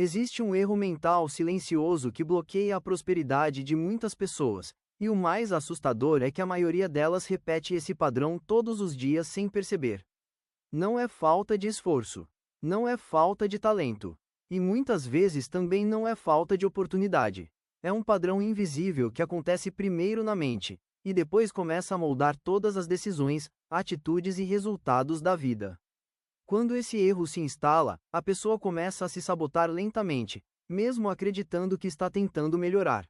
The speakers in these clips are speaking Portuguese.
Existe um erro mental silencioso que bloqueia a prosperidade de muitas pessoas, e o mais assustador é que a maioria delas repete esse padrão todos os dias sem perceber. Não é falta de esforço. Não é falta de talento. E muitas vezes também não é falta de oportunidade. É um padrão invisível que acontece primeiro na mente, e depois começa a moldar todas as decisões, atitudes e resultados da vida. Quando esse erro se instala, a pessoa começa a se sabotar lentamente, mesmo acreditando que está tentando melhorar.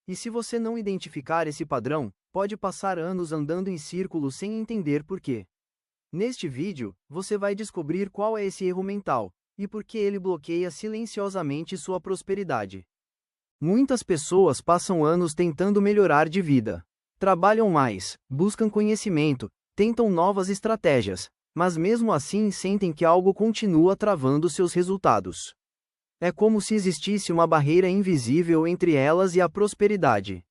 E se você não identificar esse padrão, pode passar anos andando em círculos sem entender por quê. Neste vídeo, você vai descobrir qual é esse erro mental, e por que ele bloqueia silenciosamente sua prosperidade. Muitas pessoas passam anos tentando melhorar de vida. Trabalham mais, buscam conhecimento, tentam novas estratégias, mas mesmo assim sentem que algo continua travando seus resultados. É como se existisse uma barreira invisível entre elas e a prosperidade.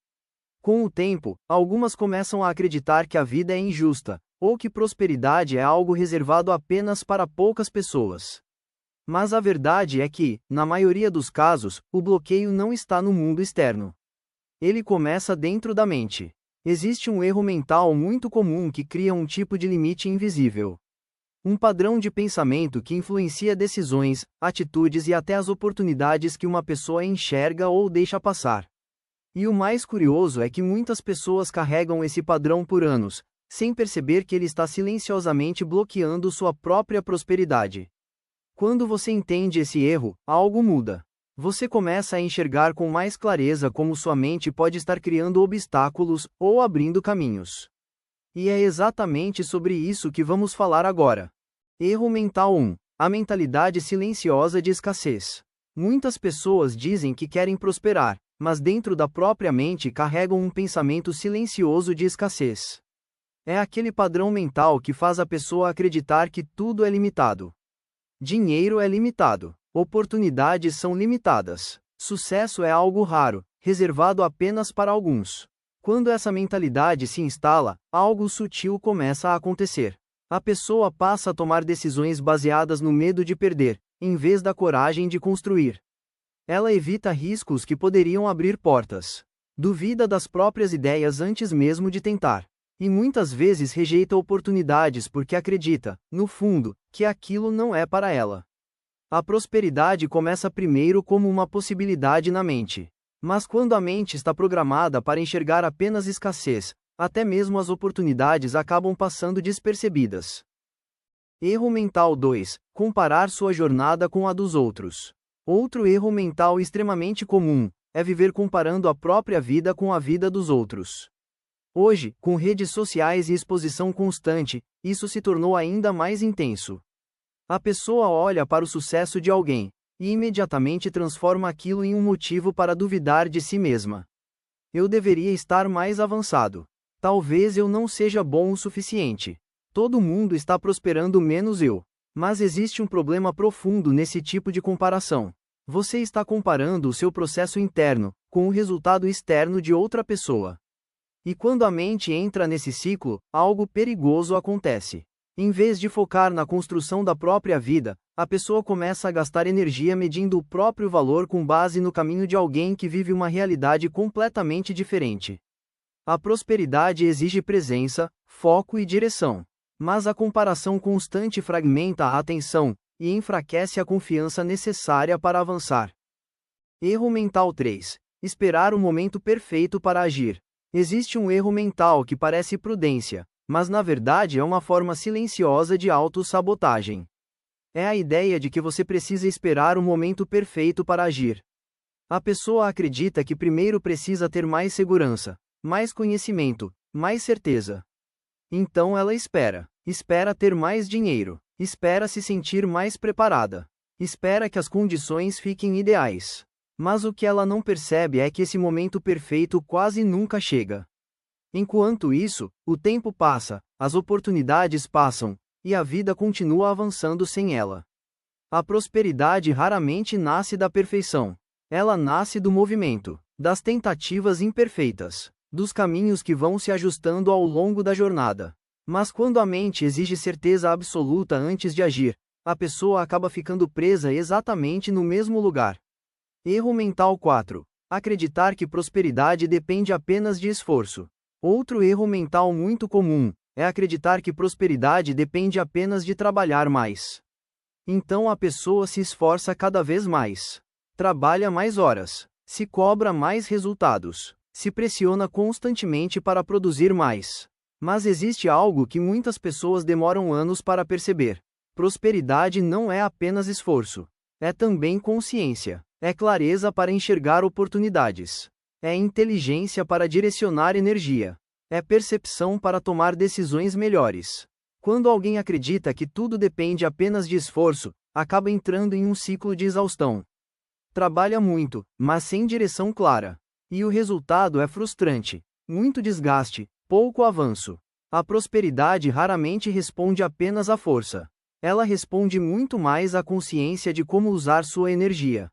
Com o tempo, algumas começam a acreditar que a vida é injusta, ou que prosperidade é algo reservado apenas para poucas pessoas. Mas a verdade é que, na maioria dos casos, o bloqueio não está no mundo externo. Ele começa dentro da mente. Existe um erro mental muito comum que cria um tipo de limite invisível. Um padrão de pensamento que influencia decisões, atitudes e até as oportunidades que uma pessoa enxerga ou deixa passar. E o mais curioso é que muitas pessoas carregam esse padrão por anos, sem perceber que ele está silenciosamente bloqueando sua própria prosperidade. Quando você entende esse erro, algo muda. Você começa a enxergar com mais clareza como sua mente pode estar criando obstáculos ou abrindo caminhos. E é exatamente sobre isso que vamos falar agora. Erro mental 1. A mentalidade silenciosa de escassez. Muitas pessoas dizem que querem prosperar, mas dentro da própria mente carregam um pensamento silencioso de escassez. É aquele padrão mental que faz a pessoa acreditar que tudo é limitado. Dinheiro é limitado. Oportunidades são limitadas. Sucesso é algo raro, reservado apenas para alguns. Quando essa mentalidade se instala, algo sutil começa a acontecer. A pessoa passa a tomar decisões baseadas no medo de perder, em vez da coragem de construir. Ela evita riscos que poderiam abrir portas. Duvida das próprias ideias antes mesmo de tentar. E muitas vezes rejeita oportunidades porque acredita, no fundo, que aquilo não é para ela. A prosperidade começa primeiro como uma possibilidade na mente. Mas quando a mente está programada para enxergar apenas escassez, até mesmo as oportunidades acabam passando despercebidas. Erro mental 2. Comparar sua jornada com a dos outros. Outro erro mental extremamente comum é viver comparando a própria vida com a vida dos outros. Hoje, com redes sociais e exposição constante, isso se tornou ainda mais intenso. A pessoa olha para o sucesso de alguém, e imediatamente transforma aquilo em um motivo para duvidar de si mesma. Eu deveria estar mais avançado. Talvez eu não seja bom o suficiente. Todo mundo está prosperando menos eu. Mas existe um problema profundo nesse tipo de comparação. Você está comparando o seu processo interno com o resultado externo de outra pessoa. E quando a mente entra nesse ciclo, algo perigoso acontece. Em vez de focar na construção da própria vida, a pessoa começa a gastar energia medindo o próprio valor com base no caminho de alguém que vive uma realidade completamente diferente. A prosperidade exige presença, foco e direção. Mas a comparação constante fragmenta a atenção e enfraquece a confiança necessária para avançar. Erro mental 3. Esperar o momento perfeito para agir. Existe um erro mental que parece prudência, mas na verdade é uma forma silenciosa de autossabotagem. É a ideia de que você precisa esperar o momento perfeito para agir. A pessoa acredita que primeiro precisa ter mais segurança, mais conhecimento, mais certeza. Então ela espera. Espera ter mais dinheiro. Espera se sentir mais preparada. Espera que as condições fiquem ideais. Mas o que ela não percebe é que esse momento perfeito quase nunca chega. Enquanto isso, o tempo passa, as oportunidades passam, e a vida continua avançando sem ela. A prosperidade raramente nasce da perfeição. Ela nasce do movimento, das tentativas imperfeitas, dos caminhos que vão se ajustando ao longo da jornada. Mas quando a mente exige certeza absoluta antes de agir, A pessoa acaba ficando presa exatamente no mesmo lugar. Erro mental 4. Acreditar que prosperidade depende apenas de esforço. Outro erro mental muito comum é acreditar que prosperidade depende apenas de trabalhar mais. Então a pessoa se esforça cada vez mais, trabalha mais horas, se cobra mais resultados, se pressiona constantemente para produzir mais. Mas existe algo que muitas pessoas demoram anos para perceber: prosperidade não é apenas esforço, é também consciência, é clareza para enxergar oportunidades, é inteligência para direcionar energia, é percepção para tomar decisões melhores. Quando alguém acredita que tudo depende apenas de esforço, acaba entrando em um ciclo de exaustão. Trabalha muito, mas sem direção clara. E o resultado é frustrante. Muito desgaste, pouco avanço. A prosperidade raramente responde apenas à força. Ela responde muito mais à consciência de como usar sua energia.